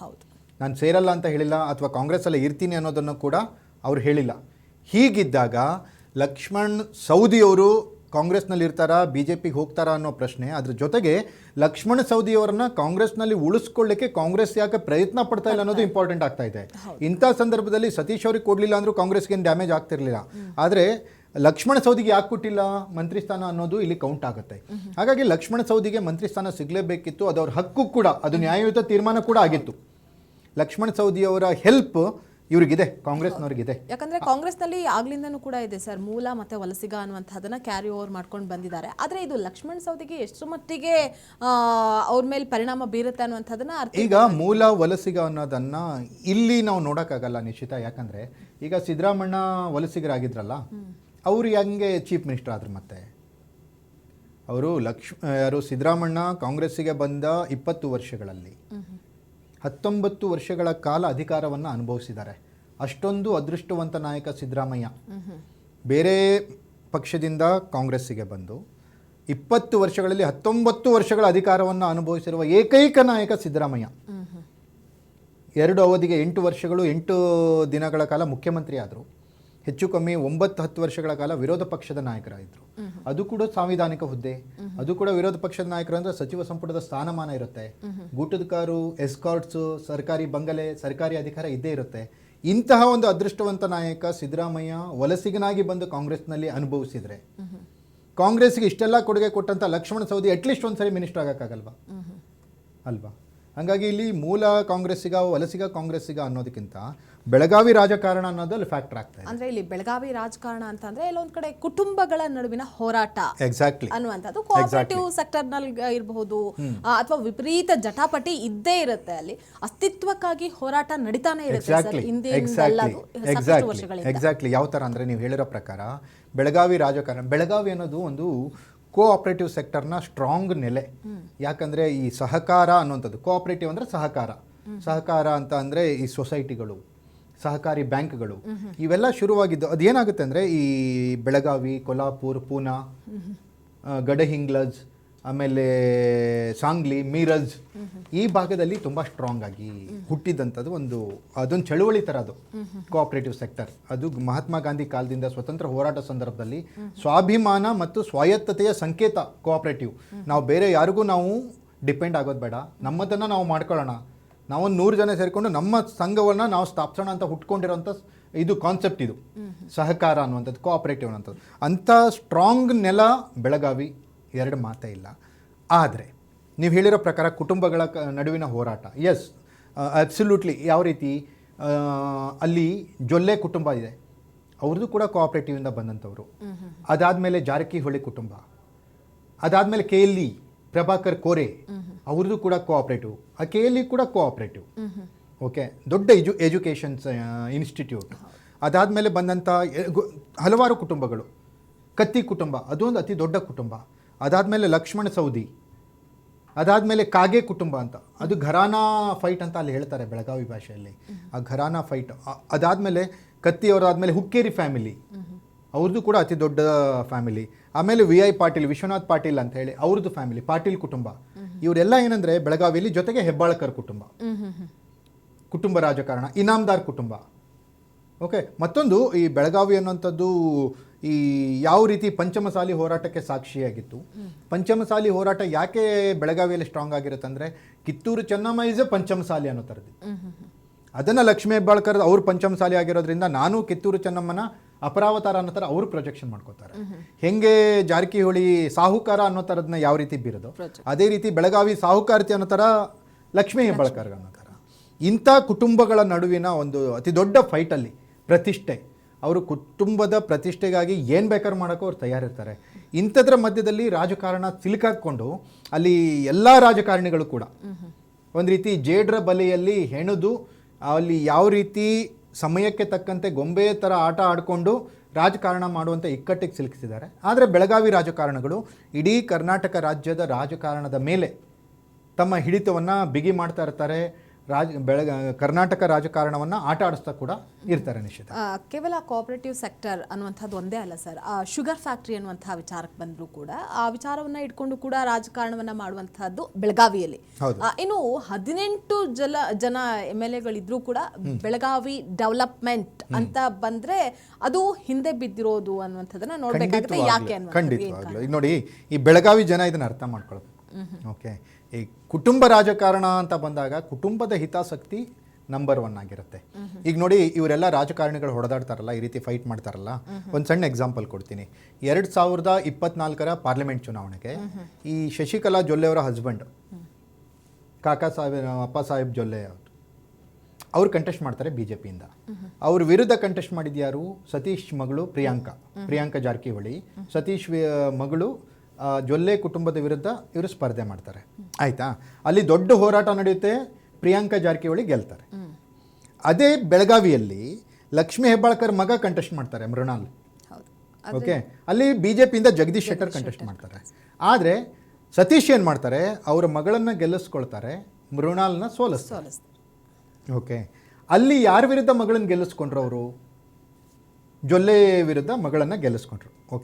ಹೌದು. ನಾನು ಸೇರಲ್ಲ ಅಂತ ಹೇಳಿಲ್ಲ ಅಥವಾ ಕಾಂಗ್ರೆಸ್ಸಲ್ಲೇ ಇರ್ತೀನಿ ಅನ್ನೋದನ್ನು ಕೂಡ ಅವ್ರು ಹೇಳಿಲ್ಲ. ಹೀಗಿದ್ದಾಗ ಲಕ್ಷ್ಮಣ್ ಸವದಿಯವರು ಕಾಂಗ್ರೆಸ್ನಲ್ಲಿ ಇರ್ತಾರಾ, ಬಿ ಜೆ ಪಿಗೆ ಹೋಗ್ತಾರಾ ಅನ್ನೋ ಪ್ರಶ್ನೆ. ಅದ್ರ ಜೊತೆಗೆ ಲಕ್ಷ್ಮಣ್ ಸವದಿಯವರನ್ನ ಕಾಂಗ್ರೆಸ್ನಲ್ಲಿ ಉಳಿಸ್ಕೊಳ್ಳಿಕ್ಕೆ ಕಾಂಗ್ರೆಸ್ ಯಾಕೆ ಪ್ರಯತ್ನ ಪಡ್ತಾ ಇಲ್ಲ ಅನ್ನೋದು ಇಂಪಾರ್ಟೆಂಟ್ ಆಗ್ತಾ ಇದೆ. ಇಂಥ ಸಂದರ್ಭದಲ್ಲಿ ಸತೀಶ್ ಅವ್ರಿಗೆ ಕೊಡಲಿಲ್ಲ ಅಂದರೂ ಕಾಂಗ್ರೆಸ್ಗೆ ಏನು ಡ್ಯಾಮೇಜ್ ಆಗ್ತಿರಲಿಲ್ಲ. ಆದರೆ ಲಕ್ಷ್ಮಣ ಸವದಿಗೆ ಯಾಕೆ ಕೊಟ್ಟಿಲ್ಲ ಮಂತ್ರಿ ಸ್ಥಾನ ಅನ್ನೋದು ಇಲ್ಲಿ ಕೌಂಟ್ ಆಗುತ್ತೆ. ಹಾಗಾಗಿ ಲಕ್ಷ್ಮಣ ಸವದಿಗೆ ಮಂತ್ರಿ ಸ್ಥಾನ ಸಿಗಲೇಬೇಕಿತ್ತು. ಅದು ಅವ್ರ ಹಕ್ಕು ಕೂಡ, ಅದು ನ್ಯಾಯಯುತ ತೀರ್ಮಾನ ಕೂಡ ಆಗಿತ್ತು. ಲಕ್ಷ್ಮಣ ಸವದಿಯವರ ಹೆಲ್ಪ್ ಇವ್ರಿಗಿದೆ, ಕಾಂಗ್ರೆಸ್ನವ್ರಿಗಿದೆ. ಯಾಕಂದ್ರೆ ಕಾಂಗ್ರೆಸ್ನಲ್ಲಿ ಆಗ್ಲಿಂದನೂ ಕೂಡ ಇದೆ ಸರ್, ಮೂಲ ಮತ್ತೆ ವಲಸಿಗ ಅನ್ನುವಂಥದ್ದನ್ನ ಕ್ಯಾರಿ ಓವರ್ ಮಾಡ್ಕೊಂಡು ಬಂದಿದ್ದಾರೆ. ಆದ್ರೆ ಇದು ಲಕ್ಷ್ಮಣ್ ಸವದಿಗೆ ಎಷ್ಟು ಮಟ್ಟಿಗೆ ಅವ್ರ ಮೇಲೆ ಪರಿಣಾಮ ಬೀರುತ್ತೆ ಅನ್ನುವಂಥದ್ದನ್ನ ಈಗ ಮೂಲ ವಲಸಿಗ ಅನ್ನೋದನ್ನ ಇಲ್ಲಿ ನಾವು ನೋಡೋಕ್ಕಾಗಲ್ಲ ನಿಶ್ಚಿತ. ಯಾಕಂದ್ರೆ ಈಗ ಸಿದ್ದರಾಮಣ್ಣ ವಲಸಿಗರಾಗಿದ್ರಲ್ಲ, ಅವರು ಹೆಂಗೆ ಚೀಫ್ ಮಿನಿಸ್ಟರ್ ಆದ್ರು? ಮತ್ತೆ ಅವರು ಸಿದ್ದರಾಮಣ್ಣ ಕಾಂಗ್ರೆಸ್ಸಿಗೆ ಬಂದ 20 ವರ್ಷಗಳಲ್ಲಿ 19 ವರ್ಷಗಳ ಕಾಲ ಅಧಿಕಾರವನ್ನು ಅನುಭವಿಸಿದ್ದಾರೆ. ಅಷ್ಟೊಂದು ಅದೃಷ್ಟವಂತ ನಾಯಕ ಸಿದ್ದರಾಮಯ್ಯ. ಬೇರೆ ಪಕ್ಷದಿಂದ ಕಾಂಗ್ರೆಸ್ಸಿಗೆ ಬಂದು 20 ವರ್ಷಗಳಲ್ಲಿ 19 ವರ್ಷಗಳ ಅಧಿಕಾರವನ್ನು ಅನುಭವಿಸಿರುವ ಏಕೈಕ ನಾಯಕ ಸಿದ್ದರಾಮಯ್ಯ. 2 ಅವಧಿಗೆ 8 ವರ್ಷಗಳು 8 ದಿನಗಳ ಕಾಲ ಮುಖ್ಯಮಂತ್ರಿ ಆದರು. ಹೆಚ್ಚು ಕಮ್ಮಿ 9-10 ವರ್ಷಗಳ ಕಾಲ ವಿರೋಧ ಪಕ್ಷದ ನಾಯಕರಾಗಿದ್ದರು. ಅದು ಕೂಡ ಸಾಂವಿಧಾನಿಕ ಹುದ್ದೆ, ಅದು ಕೂಡ ವಿರೋಧ ಪಕ್ಷದ ನಾಯಕರು ಅಂದರೆ ಸಚಿವ ಸಂಪುಟದ ಸ್ಥಾನಮಾನ ಇರುತ್ತೆ, ಗೂಟದ ಕಾರು, ಎಸ್ಕಾರ್ಟ್ಸು, ಸರ್ಕಾರಿ ಬಂಗಲೆ, ಸರ್ಕಾರಿ ಅಧಿಕಾರ ಇದ್ದೇ ಇರುತ್ತೆ. ಇಂತಹ ಒಂದು ಅದೃಷ್ಟವಂತ ನಾಯಕ ಸಿದ್ದರಾಮಯ್ಯ ವಲಸಿಗನಾಗಿ ಬಂದು ಕಾಂಗ್ರೆಸ್ನಲ್ಲಿ ಅನುಭವಿಸಿದರೆ, ಕಾಂಗ್ರೆಸ್ಗೆ ಇಷ್ಟೆಲ್ಲ ಕೊಡುಗೆ ಕೊಟ್ಟಂಥ ಲಕ್ಷ್ಮಣ ಸವದಿ ಅಟ್ಲೀಸ್ಟ್ ಒಂದ್ಸರಿ ಮಿನಿಸ್ಟರ್ ಆಗೋಕ್ಕಾಗಲ್ವಾ? ಅಲ್ವಾ? ಹಾಗಾಗಿ ಇಲ್ಲಿ ಮೂಲ ಕಾಂಗ್ರೆಸ್ಸಿಗ ವಲಸಿಗ ಕಾಂಗ್ರೆಸ್ಸಿಗ ಅನ್ನೋದಕ್ಕಿಂತ ಬೆಳಗಾವಿ ರಾಜಕಾರಣ ಅನ್ನೋದಲ್ಲಿ ಫ್ಯಾಕ್ಟರ್ ಆಗ್ತಾ ಇದೆ. ಅಂದ್ರೆ ಇಲ್ಲಿ ಬೆಳಗಾವಿ ರಾಜಕಾರಣ ಅಂತಂದ್ರೆ ಎಲ್ಲೊಂದ್ ಕಡೆ ಕುಟುಂಬಗಳ ನಡುವಿನ ಹೋರಾಟ ಎಕ್ಸಾಕ್ಟ್ಲಿ ಅನ್ನುವಂಥದ್ದು ಕೋಆಪರೇಟಿವ್ ಸೆಕ್ಟರ್ ನಲ್ಲಿ ಇರಬಹುದು ಅಥವಾ ವಿಪರೀತ ಜಟಾಪಟಿ ಇದ್ದೇ ಇರುತ್ತೆ. ಅಲ್ಲಿ ಅಸ್ತಿತ್ವಕ್ಕಾಗಿ ಹೋರಾಟ ನಡೀತಾನೆ ಇರುತ್ತೆ. ಎಕ್ಸಾಕ್ಟ್ಲಿ ಯಾವ ತರ ಅಂದ್ರೆ ನೀವು ಹೇಳಿರೋ ಪ್ರಕಾರ ಬೆಳಗಾವಿ ರಾಜಕಾರಣ, ಬೆಳಗಾವಿ ಅನ್ನೋದು ಒಂದು ಕೋಆಪರೇಟಿವ್ ಸೆಕ್ಟರ್ನ ಸ್ಟ್ರಾಂಗ್ ನೆಲೆ. ಯಾಕಂದರೆ ಈ ಸಹಕಾರ ಅನ್ನುವಂಥದ್ದು, ಕೋಆಪರೇಟಿವ್ ಅಂದರೆ ಸಹಕಾರ ಅಂತ ಅಂದರೆ ಈ ಸೊಸೈಟಿಗಳು, ಸಹಕಾರಿ ಬ್ಯಾಂಕ್ಗಳು ಇವೆಲ್ಲ ಶುರುವಾಗಿದ್ದು. ಅದೇನಾಗುತ್ತೆ ಅಂದರೆ ಈ ಬೆಳಗಾವಿ, ಕೊಲ್ಹಾಪುರ್, ಪೂನಾ, ಗಡಹಿಂಗ್ಲಜ್, ಆಮೇಲೆ ಸಾಂಗ್ಲಿ, ಮೀರಜ್ ಈ ಭಾಗದಲ್ಲಿ ತುಂಬ ಸ್ಟ್ರಾಂಗ್ ಆಗಿ ಹುಟ್ಟಿದಂಥದ್ದು ಅದೊಂದು ಚಳುವಳಿ ಥರ ಅದು ಕೋಆಪರೇಟಿವ್ ಸೆಕ್ಟರ್. ಅದು ಮಹಾತ್ಮ ಗಾಂಧಿ ಕಾಲದಿಂದ ಸ್ವತಂತ್ರ ಹೋರಾಟ ಸಂದರ್ಭದಲ್ಲಿ ಸ್ವಾಭಿಮಾನ ಮತ್ತು ಸ್ವಾಯತ್ತತೆಯ ಸಂಕೇತ ಕೋಆಪರೇಟಿವ್. ನಾವು ಬೇರೆ ಯಾರಿಗೂ ನಾವು ಡಿಪೆಂಡ್ ಆಗೋದು ಬೇಡ, ನಮ್ಮದನ್ನು ನಾವು ಮಾಡ್ಕೊಳ್ಳೋಣ, ನಾವೊಂದು 100 ಜನ ಸೇರಿಕೊಂಡು ನಮ್ಮ ಸಂಘವನ್ನು ನಾವು ಸ್ಥಾಪಿಸೋಣ ಅಂತ ಹುಟ್ಕೊಂಡಿರೋಂಥ ಇದು ಕಾನ್ಸೆಪ್ಟ್, ಇದು ಸಹಕಾರ ಅನ್ನುವಂಥದ್ದು, ಕೋಆಪರೇಟಿವ್ ಅನ್ನುವಂಥದ್ದು. ಅಂಥ ಸ್ಟ್ರಾಂಗ್ ನೆಲ ಬೆಳಗಾವಿ, 2 ಮಾತೇ ಇಲ್ಲ. ಆದರೆ ನೀವು ಹೇಳಿರೋ ಪ್ರಕಾರ ಕುಟುಂಬಗಳ ನಡುವಿನ ಹೋರಾಟ, ಎಸ್ ಅಬ್ಸಲ್ಯೂಟ್ಲಿ. ಯಾವ ರೀತಿ ಅಲ್ಲಿ ಜೊಲ್ಲೆ ಕುಟುಂಬ ಇದೆ, ಅವ್ರದ್ದು ಕೂಡ ಕೋಆಪರೇಟಿವಿಂದ ಬಂದಂಥವ್ರು. ಅದಾದಮೇಲೆ ಜಾರಕಿಹೊಳಿ ಕುಟುಂಬ, ಅದಾದಮೇಲೆ KLE ಪ್ರಭಾಕರ್ ಕೋರೆ, ಅವ್ರದ್ದು ಕೂಡ ಕೋಆಪರೇಟಿವ್. ಆ KLE ಕೂಡ ಕೋಆಪರೇಟಿವ್. ಓಕೆ, ದೊಡ್ಡ ಎಜುಕೇಷನ್ಸ್ ಇನ್ಸ್ಟಿಟ್ಯೂಟ್. ಅದಾದಮೇಲೆ ಬಂದಂಥ ಹಲವಾರು ಕುಟುಂಬಗಳು. ಕತ್ತಿ ಕುಟುಂಬ, ಅದೊಂದು ಅತಿ ದೊಡ್ಡ ಕುಟುಂಬ. ಅದಾದಮೇಲೆ ಲಕ್ಷ್ಮಣ ಸವದಿ, ಅದಾದಮೇಲೆ ಕಾಗೆ ಕುಟುಂಬ ಅಂತ, ಅದು ಘರಾನಾ ಫೈಟ್ ಅಂತ ಅಲ್ಲಿ ಹೇಳ್ತಾರೆ ಬೆಳಗಾವಿ ಭಾಷೆಯಲ್ಲಿ, ಆ ಘರಾನಾ ಫೈಟ್. ಅದಾದಮೇಲೆ ಕತ್ತಿಯವರಾದಮೇಲೆ ಹುಕ್ಕೇರಿ ಫ್ಯಾಮಿಲಿ, ಅವ್ರದ್ದು ಕೂಡ ಅತಿ ದೊಡ್ಡ ಫ್ಯಾಮಿಲಿ. ಆಮೇಲೆ VI ಪಾಟೀಲ್, ವಿಶ್ವನಾಥ್ ಪಾಟೀಲ್ ಅಂತ ಹೇಳಿ ಅವ್ರದ್ದು ಫ್ಯಾಮಿಲಿ, ಪಾಟೀಲ್ ಕುಟುಂಬ. ಇವರೆಲ್ಲ ಏನಂದರೆ ಬೆಳಗಾವಿಯಲ್ಲಿ, ಜೊತೆಗೆ ಹೆಬ್ಬಾಳ್ಕರ್ ಕುಟುಂಬ ರಾಜಕಾರಣ, ಇನಾಮ್ದಾರ್ ಕುಟುಂಬ. ಓಕೆ, ಮತ್ತೊಂದು ಈ ಬೆಳಗಾವಿ ಅನ್ನೋಂಥದ್ದು ಈ ಯಾವ ರೀತಿ ಪಂಚಮಸಾಲಿ ಹೋರಾಟಕ್ಕೆ ಸಾಕ್ಷಿಯಾಗಿತ್ತು. ಪಂಚಮಸಾಲಿ ಹೋರಾಟ ಯಾಕೆ ಬೆಳಗಾವಿಯಲ್ಲಿ ಸ್ಟ್ರಾಂಗ್ ಆಗಿರುತ್ತೆ ಅಂದರೆ, ಕಿತ್ತೂರು ಚೆನ್ನಮ್ಮ ಈಸ್ ಎ ಪಂಚಮಸಾಲಿ ಅನ್ನೋ ಥರದ್ದು. ಅದನ್ನು ಲಕ್ಷ್ಮೀ ಹೆಬ್ಬಾಳ್ಕರ್ ಅವ್ರು ಪಂಚಮಸಾಲಿ ಆಗಿರೋದ್ರಿಂದ ನಾನು ಕಿತ್ತೂರು ಚೆನ್ನಮ್ಮನ ಅಪರಾವತಾರ ಅನ್ನೋ ಥರ ಅವರು ಪ್ರೊಜೆಕ್ಷನ್ ಮಾಡ್ಕೋತಾರೆ. ಹೆಂಗೆ ಜಾರಕಿಹೊಳಿ ಸಾಹುಕಾರ ಅನ್ನೋ ಥರದನ್ನ ಯಾವ ರೀತಿ ಬೀರೋದು, ಅದೇ ರೀತಿ ಬೆಳಗಾವಿ ಸಾಹುಕಾರತಿ ಅನ್ನೋ ಥರ ಲಕ್ಷ್ಮೀ ಹೆಬ್ಬಾಳ್ಕರ್ ಅನ್ನೋ ಥರ. ಇಂಥ ಕುಟುಂಬಗಳ ನಡುವಿನ ಒಂದು ಅತಿ ದೊಡ್ಡ ಫೈಟಲ್ಲಿ ಪ್ರತಿಷ್ಠೆ, ಅವರು ಕುಟುಂಬದ ಪ್ರತಿಷ್ಠೆಗಾಗಿ ಏನು ಬೇಕಾದ್ರೂ ಮಾಡೋಕ್ಕೂ ಅವ್ರು ತಯಾರಿರ್ತಾರೆ. ಇಂಥದ್ರ ಮಧ್ಯದಲ್ಲಿ ರಾಜಕಾರಣ ಸಿಲುಕಾಕೊಂಡು ಅಲ್ಲಿ ಎಲ್ಲ ರಾಜಕಾರಣಿಗಳು ಕೂಡ ಒಂದು ರೀತಿ ಜೇಡ್ರ ಬಲೆಯಲ್ಲಿ ಹೆಣೆದು ಅಲ್ಲಿ ಯಾವ ರೀತಿ ಸಮಯಕ್ಕೆ ತಕ್ಕಂತೆ ಗೊಂಬೆ ಥರ ಆಟ ಆಡಿಕೊಂಡು ರಾಜಕಾರಣ ಮಾಡುವಂಥ ಇಕ್ಕಟ್ಟಿಗೆ ಸಿಲುಕಿಸಿದ್ದಾರೆ. ಆದರೆ ಬೆಳಗಾವಿ ರಾಜಕಾರಣಗಳು ಇಡೀ ಕರ್ನಾಟಕ ರಾಜ್ಯದ ರಾಜಕಾರಣದ ಮೇಲೆ ತಮ್ಮ ಹಿಡಿತವನ್ನು ಬಿಗಿ ಮಾಡ್ತಾ ಇರ್ತಾರೆ. ಕರ್ನಾಟಕ ರಾಜಕಾರಣವನ್ನು ಆಟ ಆಡಿಸ್ತಾ ಕೂಡ ಇರ್ತಾರೆ ನಿಶ್ಚಿತ. ಕೇವಲ ಕೋಆಪರೇಟಿವ್ ಸೆಕ್ಟರ್ ಅನ್ನುವಂಥದ್ದು ಒಂದೇ ಅಲ್ಲ ಸರ್, ಶುಗರ್ ಫ್ಯಾಕ್ಟ್ರಿ ಅನ್ನುವಂತಹ ವಿಚಾರಕ್ಕೆ ಬಂದರೂ ಕೂಡ ಆ ವಿಚಾರವನ್ನ ಇಟ್ಕೊಂಡು ಕೂಡ ರಾಜಕಾರಣವನ್ನ ಮಾಡುವಂತಹದ್ದು ಬೆಳಗಾವಿಯಲ್ಲಿ. ಇನ್ನು 18 ಜನ MLA-ಗಳಿದ್ರೂ ಕೂಡ ಬೆಳಗಾವಿ ಡೆವಲಪ್ಮೆಂಟ್ ಅಂತ ಬಂದ್ರೆ ಅದು ಹಿಂದೆ ಬಿದ್ದಿರೋದು ಅನ್ನುವಂಥದ್ದನ್ನ ನೋಡ್ಬೇಕಾಗುತ್ತೆ. ಯಾಕೆ ಖಂಡಿತವಾಗ್ಲು ಈಗ ನೋಡಿ, ಈ ಬೆಳಗಾವಿ ಜನ ಇದನ್ನ ಅರ್ಥ ಮಾಡ್ಕೊಳ್ಬೇಕು. ಓಕೆ, ಈ ಕುಟುಂಬ ರಾಜಕಾರಣ ಅಂತ ಬಂದಾಗ ಕುಟುಂಬದ ಹಿತಾಸಕ್ತಿ ನಂಬರ್ 1 ಆಗಿರುತ್ತೆ. ಈಗ ನೋಡಿ, ಇವರೆಲ್ಲ ರಾಜಕಾರಣಿಗಳು ಹೊಡೆದಾಡ್ತಾರಲ್ಲ, ಈ ರೀತಿ ಫೈಟ್ ಮಾಡ್ತಾರಲ್ಲ, ಒಂದು ಸಣ್ಣ ಎಕ್ಸಾಂಪಲ್ ಕೊಡ್ತೀನಿ. 2024 ಪಾರ್ಲಿಮೆಂಟ್ ಚುನಾವಣೆಗೆ ಈ ಶಶಿಕಲಾ ಜೊಲ್ಲೆ ಅವರ ಹಸ್ಬೆಂಡ್ ಕಾಕಾ ಸಾಹೇಬ್ ಅಪ್ಪ ಸಾಹೇಬ್ ಜೊಲ್ಲೆ ಅವ್ರು ಕಂಟೆಸ್ಟ್ ಮಾಡ್ತಾರೆ BJP-ಯಿಂದ. ಅವ್ರ ವಿರುದ್ಧ ಕಂಟೆಸ್ಟ್ ಮಾಡಿದ್ಯಾರು? ಸತೀಶ್ ಮಗಳು ಪ್ರಿಯಾಂಕಾ ಜಾರಕಿಹೊಳಿ. ಸತೀಶ್ ಮಗಳು ಜೊಲ್ಲೆ ಕುಟುಂಬದ ವಿರುದ್ಧ ಇವರು ಸ್ಪರ್ಧೆ ಮಾಡ್ತಾರೆ. ಆಯ್ತಾ, ಅಲ್ಲಿ ದೊಡ್ಡ ಹೋರಾಟ ನಡೆಯುತ್ತೆ, ಪ್ರಿಯಾಂಕಾ ಜಾರಕಿಹೊಳಿ ಗೆಲ್ತಾರೆ. ಅದೇ ಬೆಳಗಾವಿಯಲ್ಲಿ ಲಕ್ಷ್ಮೀ ಹೆಬ್ಬಾಳ್ಕರ್ ಮಗ ಕಂಟೆಸ್ಟ್ ಮಾಡ್ತಾರೆ, ಮೃಣಾಲ್. ಓಕೆ, ಅಲ್ಲಿ BJP-ಯಿಂದ ಜಗದೀಶ್ ಶೆಟ್ಟರ್ ಕಂಟೆಸ್ಟ್ ಮಾಡ್ತಾರೆ. ಆದರೆ ಸತೀಶ್ ಏನು ಮಾಡ್ತಾರೆ, ಅವರ ಮಗಳನ್ನು ಗೆಲ್ಲಿಸ್ಕೊಳ್ತಾರೆ, ಮೃಣಾಲ್ನ ಸೋಲಿಸ್ತಾರೆ. ಓಕೆ, ಅಲ್ಲಿ ಯಾರ ವಿರುದ್ಧ ಮಗಳನ್ನ ಗೆಲ್ಲಿಸ್ಕೊಂಡ್ರು? ಅವರು ಜೊಲ್ಲೆ ವಿರುದ್ಧ ಮಗಳನ್ನು ಗೆಲ್ಲಿಸ್ಕೊಂಡ್ರು. ಓಕೆ,